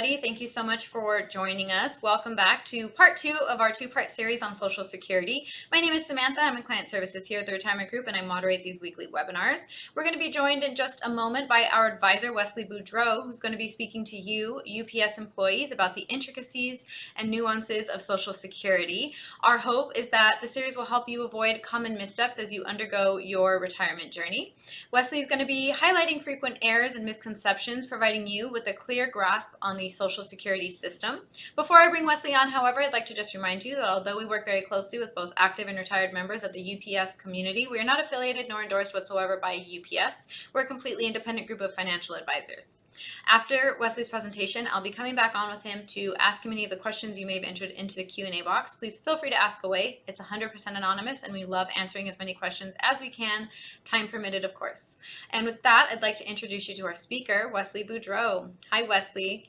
everybody. Thank you so much for joining us. Welcome back to part 2 of our 2-part series on Social Security. My name is Samantha. I'm in Client Services here at the Retirement Group, and I moderate these weekly webinars. We're going to be joined in just a moment by our advisor, Wesley Boudreaux, who's going to be speaking to you, UPS employees, about the intricacies and nuances of Social Security. Our hope is that the series will help you avoid common missteps as you undergo your retirement journey. Wesley is going to be highlighting frequent errors and misconceptions, providing you with a clear grasp on the Social Security system. Before I bring Wesley on, however, I'd like to just remind you that although we work very closely with both active and retired members of the UPS community, we are not affiliated nor endorsed whatsoever by UPS. We're a completely independent group of financial advisors. After Wesley's presentation, I'll be coming back on with him to ask him any of the questions you may have entered into the Q&A box. Please feel free to ask away. It's 100% anonymous, and we love answering as many questions as we can, time permitted, of course. And with that, I'd like to introduce you to our speaker, Wesley Boudreaux. Hi, Wesley.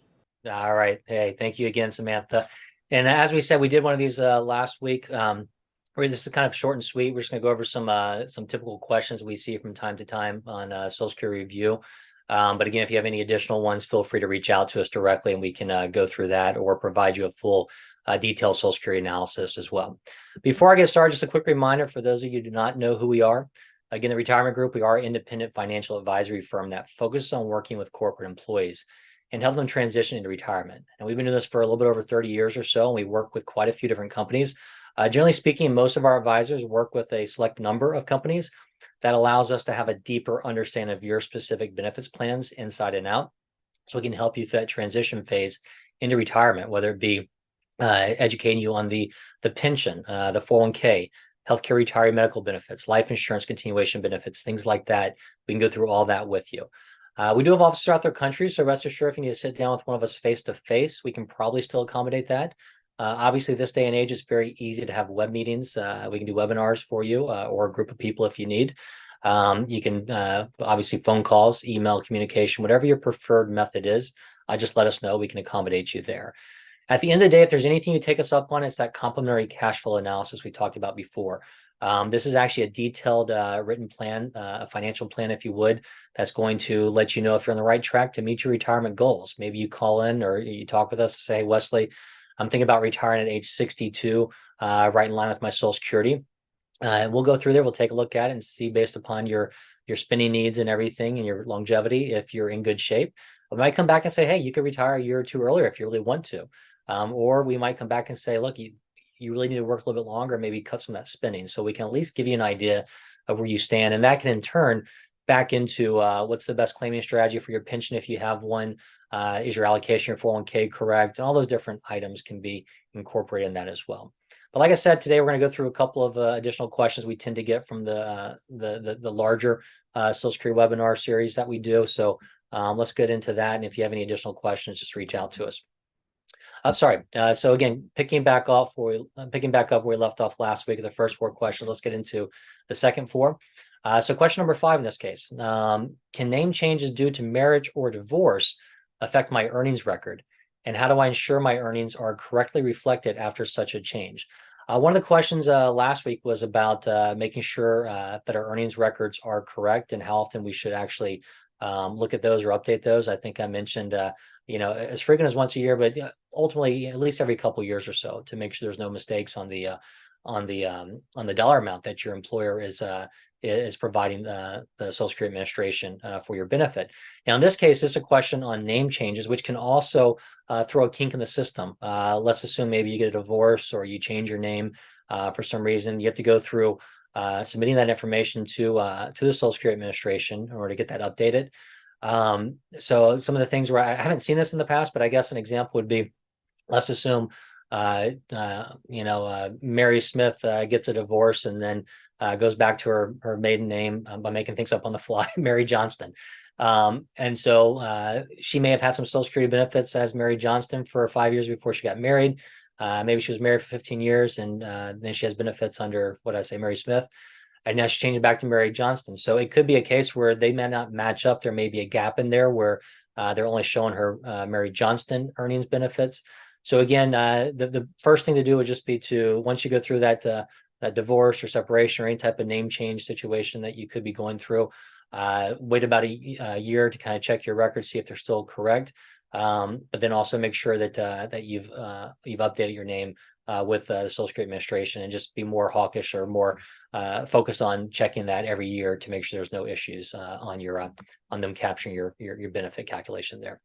All right. Hey, thank you again, Samantha. And as we said, we did one of these last week. Where this is kind of short and sweet. We're just going to go over some typical questions we see from time to time on Social Security Review. But again, if you have any additional ones, feel free to reach out to us directly and we can go through that or provide you a full detailed Social Security analysis as well. Before I get started, just a quick reminder for those of you who do not know who we are. Again, the Retirement Group, we are an independent financial advisory firm that focuses on working with corporate employees and help them transition into retirement. And we've been doing this for a little bit over 30 years or so, and we work with quite a few different companies. Generally speaking, most of our advisors work with a select number of companies. That allows us to have a deeper understanding of your specific benefits plans inside and out. So we can help you through that transition phase into retirement, whether it be educating you on the pension, the 401k, healthcare retiree medical benefits, life insurance continuation benefits, things like that. We can go through all that with you. We do have offices throughout the country, so rest assured if you need to sit down with one of us face-to-face, we can probably still accommodate that. Obviously, this day and age, it's very easy to have web meetings. We can do webinars for you or a group of people if you need. You can obviously phone calls, email communication, whatever your preferred method is. Just let us know. We can accommodate you there. At the end of the day, if there's anything you take us up on, it's that complimentary cash flow analysis we talked about before. This is actually a detailed written plan, a financial plan, if you would, that's going to let you know if you're on the right track to meet your retirement goals. Maybe you call in or you talk with us and say, hey, Wesley, I'm thinking about retiring at age 62, right in line with my Social Security. We'll go through there. We'll take a look at it and see based upon your spending needs and everything and your longevity, if you're in good shape. We might come back and say, hey, you could retire a year or two earlier if you really want to. Or we might come back and say, look, you really need to work a little bit longer, maybe cut some of that spending. So we can at least give you an idea of where you stand. And that can in turn back into what's the best claiming strategy for your pension if you have one. Is your allocation, your 401k correct? And all those different items can be incorporated in that as well. But like I said, today we're going to go through a couple of additional questions we tend to get from the larger Social Security webinar series that we do. So let's get into that. And if you have any additional questions, just reach out to us. I'm sorry. So again, picking back up where we left off last week, the first 4 questions, let's get into the second 4. So question number 5 in this case, can name changes due to marriage or divorce affect my earnings record? And how do I ensure my earnings are correctly reflected after such a change? One of the questions last week was about making sure that our earnings records are correct and how often we should actually look at those or update those. I think I mentioned, as frequent as once a year, but ultimately at least every couple of years or so to make sure there's no mistakes on the dollar amount that your employer is providing the Social Security Administration for your benefit. Now, in this case, this is a question on name changes, which can also throw a kink in the system. Let's assume maybe you get a divorce or you change your name for some reason. You have to go through submitting that information to the Social Security Administration in order to get that updated. So some of the things where I haven't seen this in the past, but I guess an example would be, let's assume Mary Smith gets a divorce and then goes back to her maiden name by making things up on the fly, Mary Johnston. And so she may have had some Social Security benefits as Mary Johnston for 5 years before she got married. Maybe she was married for 15 years and then she has benefits under, Mary Smith. And now she's changing back to Mary Johnston. So it could be a case where they may not match up. There may be a gap in there where they're only showing her Mary Johnston earnings benefits. So again, the first thing to do would just be to, once you go through that divorce or separation or any type of name change situation that you could be going through, wait about a year to kind of check your records, see if they're still correct. But then also make sure that you've updated your name with the Social Security Administration, and just be more hawkish or more focused on checking that every year to make sure there's no issues on them capturing your benefit calculation there.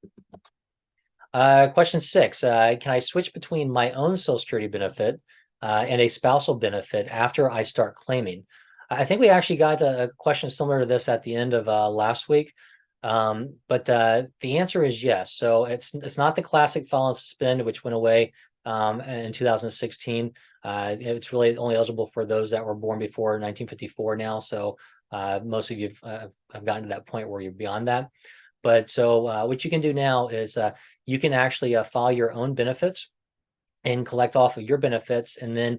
Question 6, can I switch between my own Social Security benefit and a spousal benefit after I start claiming? I think we actually got a question similar to this at the end of last week. But the answer is yes. So it's not the classic file and suspend, which went away in 2016. It's really only eligible for those that were born before 1954 now. So most of you have gotten to that point where you're beyond that. But so what you can do now is you can actually file your own benefits and collect off of your benefits, and then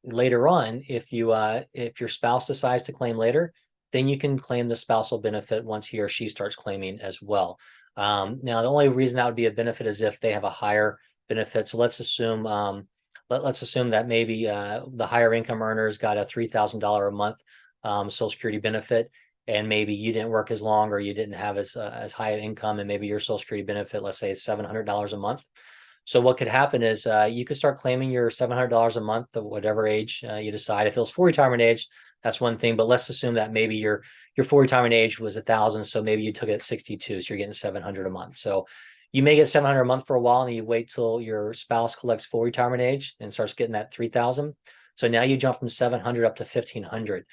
later on, if your spouse decides to claim later, then you can claim the spousal benefit once he or she starts claiming as well. Now, the only reason that would be a benefit is if they have a higher benefit. So let's assume let's assume that maybe the higher income earners got a $3,000 a month Social Security benefit, and maybe you didn't work as long, or you didn't have as high an income, and maybe your Social Security benefit, let's say, is $700 a month. So what could happen is you could start claiming your $700 a month at whatever age you decide. If it was full retirement age, that's one thing. But let's assume that maybe your full retirement age was 1,000, so maybe you took it at 62, so you're getting 700 a month. So you may get 700 a month for a while, and you wait till your spouse collects full retirement age and starts getting that 3,000. So now you jump from 700 up to 1,500.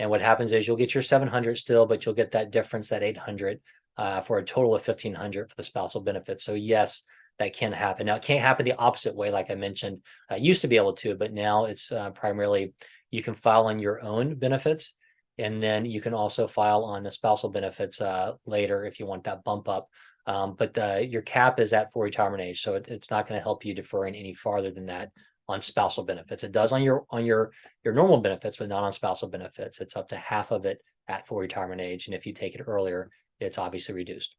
And what happens is you'll get your 700 still, but you'll get that difference, that 800, for a total of 1,500 for the spousal benefit. So yes, that can happen. Now, it can't happen the opposite way, like I mentioned. Used to be able to, but now it's primarily you can file on your own benefits, and then you can also file on the spousal benefits later if you want that bump up. But your cap is at full retirement age, so it's not going to help you deferring any farther than that on spousal benefits. It does on your normal benefits, but not on spousal benefits. It's up to half of it at full retirement age, and if you take it earlier, it's obviously reduced.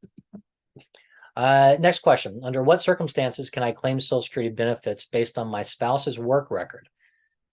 Next question. Under what circumstances can I claim Social Security benefits based on my spouse's work record?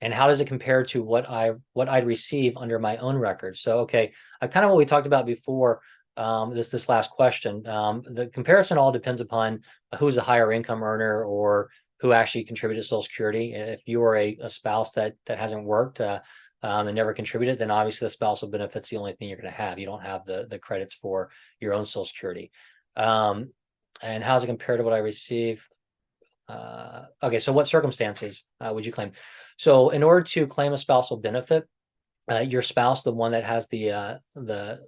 And how does it compare to what I'd receive under my own record? So, okay, kind of what we talked about before, this last question. The comparison all depends upon who's a higher income earner or who actually contributed to Social Security. If you are a spouse that hasn't worked and never contributed, then obviously the spousal benefit's the only thing you're going to have. You don't have the credits for your own Social Security. And how does it compare to what I receive? Okay, so what circumstances would you claim? So in order to claim a spousal benefit, your spouse, the one that has the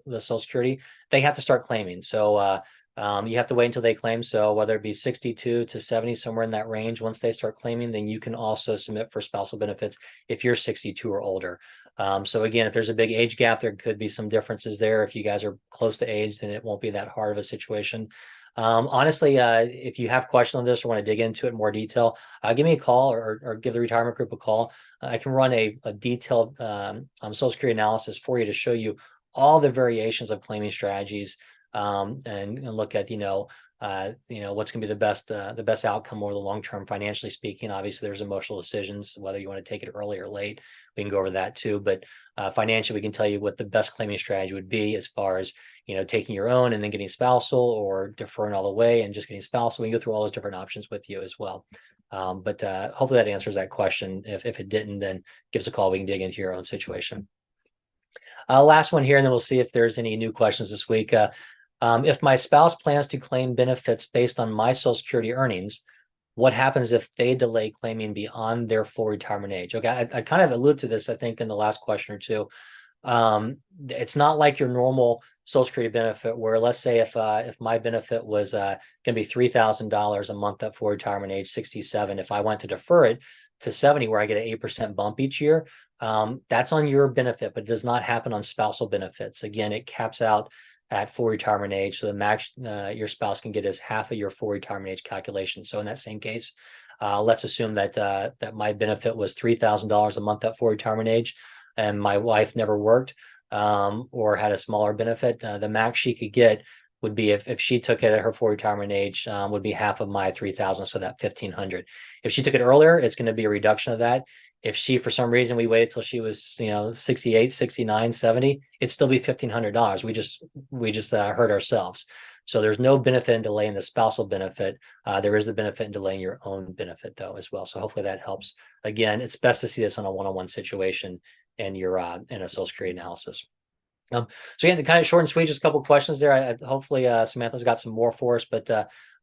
Social Security, they have to start claiming. So you have to wait until they claim. So whether it be 62 to 70, somewhere in that range, once they start claiming, then you can also submit for spousal benefits if you're 62 or older. So again, if there's a big age gap, there could be some differences there. If you guys are close to age, then it won't be that hard of a situation. Honestly, if you have questions on this or want to dig into it in more detail, give me a call or give the retirement group a call. I can run a detailed Social Security analysis for you to show you all the variations of claiming strategies, and look at what's going to be the best outcome over the long term, financially speaking. Obviously, there's emotional decisions whether you want to take it early or late. We can go over that too, but financially, we can tell you what the best claiming strategy would be as far as taking your own and then getting spousal, or deferring all the way and just getting spousal. We can go through all those different options with you as well. But hopefully that answers that question. If it didn't, then give us a call. We can dig into your own situation. Last one here, and then we'll see if there's any new questions this week. If my spouse plans to claim benefits based on my Social Security earnings, what happens if they delay claiming beyond their full retirement age? Okay, I kind of alluded to this, I think, in the last question or two. It's not like your normal Social Security benefit, where let's say if my benefit was going to be $3,000 a month at full retirement age 67, if I went to defer it to 70, where I get an 8% bump each year, that's on your benefit, but it does not happen on spousal benefits. Again, it caps out at full retirement age, so the max your spouse can get is half of your full retirement age calculation. So in that same case, let's assume that my benefit was $3,000 a month at full retirement age, and my wife never worked or had a smaller benefit. The max she could get would be, if she took it at her full retirement age, would be half of my 3,000, so that 1,500. If she took it earlier, it's going to be a reduction of that. If she, for some reason, we waited till she was 68, 69, 70, it'd still be $1,500. We just hurt ourselves. So there's no benefit in delaying the spousal benefit. There is the benefit in delaying your own benefit though as well. So hopefully that helps. Again, it's best to see this on a one-on-one situation and you're in a Social Security analysis. So again, kind of short and sweet, just a couple of questions there. Hopefully Samantha's got some more for us, but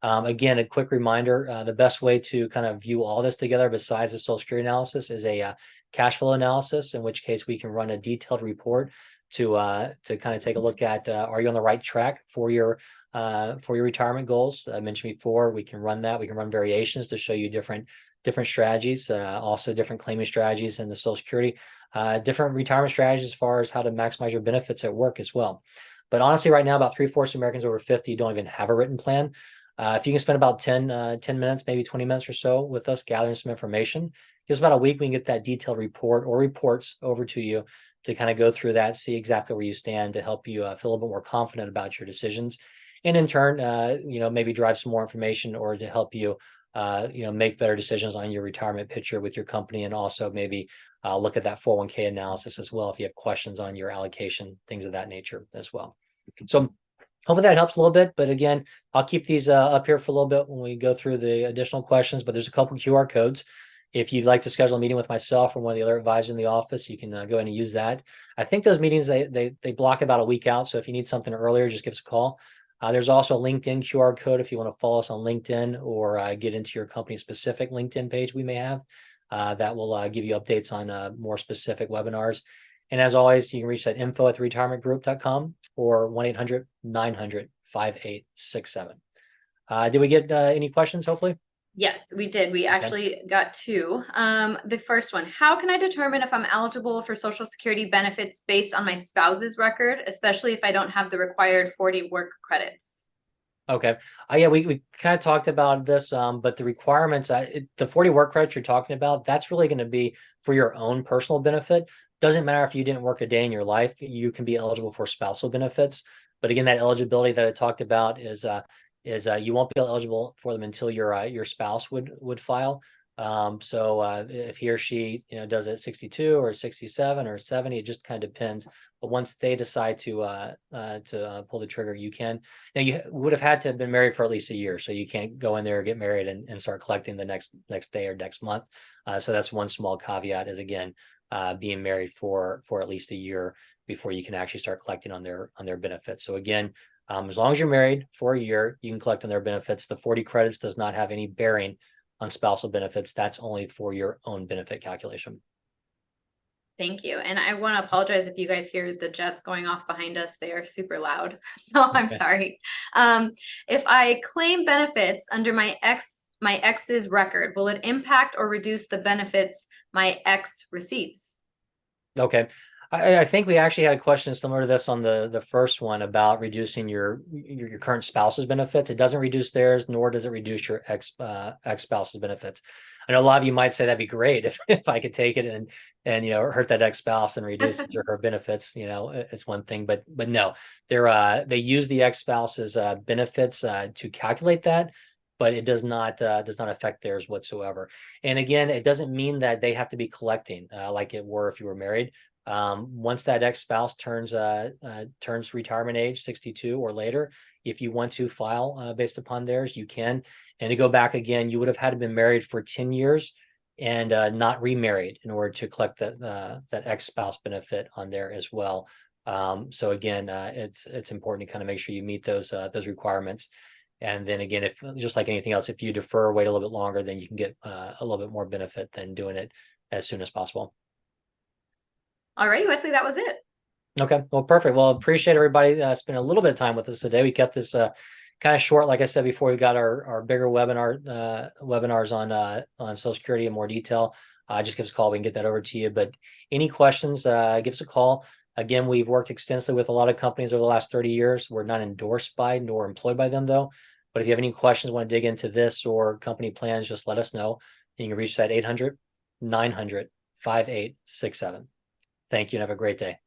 again, a quick reminder, the best way to kind of view all this together besides the Social Security analysis is a cash flow analysis, in which case we can run a detailed report to kind of take a look at, are you on the right track for your retirement goals? I mentioned before, we can run that. We can run variations to show you different strategies, also different claiming strategies in the Social Security, different retirement strategies as far as how to maximize your benefits at work as well. But honestly, right now, about 3/4 of Americans over 50 don't even have a written plan. If you can spend about 10 minutes, maybe 20 minutes or so with us gathering some information, just about a week, we can get that detailed report or reports over to you to kind of go through that, see exactly where you stand to help you feel a little bit more confident about your decisions. And in turn, maybe drive some more information or to help you, make better decisions on your retirement picture with your company, and also maybe look at that 401k analysis as well if you have questions on your allocation, things of that nature as well. So hopefully that helps a little bit. But again, I'll keep these up here for a little bit when we go through the additional questions, but there's a couple QR codes. If you'd like to schedule a meeting with myself or one of the other advisors in the office, you can go ahead and use that. I think those meetings, they block about a week out. So if you need something earlier, just give us a call. There's also a LinkedIn QR code if you want to follow us on LinkedIn or get into your company specific LinkedIn page we may have. That will give you updates on more specific webinars. And as always, you can reach that info@retirementgroup.com or 1-800-900-5867. Did we get any questions, hopefully? Yes, we did. We actually got two. The first one, how can I determine if I'm eligible for Social Security benefits based on my spouse's record, especially if I don't have the required 40 work credits? Okay. Yeah, we kind of talked about this, but the requirements, the 40 work credits you're talking about, that's really going to be for your own personal benefit. Doesn't matter if you didn't work a day in your life, you can be eligible for spousal benefits. But again, that eligibility that I talked about is you won't be eligible for them until your spouse would file. So if he or she does it 62 or 67 or 70, it just kind of depends. But once they decide to pull the trigger, you can. Now you would have had to have been married for at least a year, so you can't go in there, get married, and start collecting the next day or next month. So that's one small caveat, is again being married for at least a year before you can actually start collecting on their benefits. So again, as long as you're married for a year, you can collect on their benefits. The 40 credits does not have any bearing on spousal benefits. That's only for your own benefit calculation. Thank you. And I want to apologize if you guys hear the jets going off behind us. They are super loud. So I'm sorry. If I claim benefits under my ex's record, will it impact or reduce the benefits my ex receives? Okay. I think we actually had a question similar to this on the first one about reducing your current spouse's benefits. It doesn't reduce theirs, nor does it reduce your ex spouse's benefits. I know a lot of you might say that'd be great if I could take it and hurt that ex spouse and reduce his or her benefits. It's one thing, but no, they use the ex spouse's benefits to calculate that, but it does not affect theirs whatsoever. And again, it doesn't mean that they have to be collecting like it were if you were married. Once that ex-spouse turns retirement age 62 or later, if you want to file based upon theirs, you can. And to go back again, you would have had to been married for 10 years and not remarried in order to collect that ex-spouse benefit on there as well. So again, it's important to kind of make sure you meet those requirements. And then again, if just like anything else, if you defer, wait a little bit longer, then you can get a little bit more benefit than doing it as soon as possible. All right, Wesley, that was it. Okay, well, perfect. Well, appreciate everybody spending a little bit of time with us today. We kept this kind of short, like I said before. We got our bigger webinars on Social Security in more detail. Just give us a call. We can get that over to you. But any questions, give us a call. Again, we've worked extensively with a lot of companies over the last 30 years. We're not endorsed by nor employed by them, though. But if you have any questions, want to dig into this or company plans, just let us know. You can reach that 800-900-5867. Thank you and have a great day.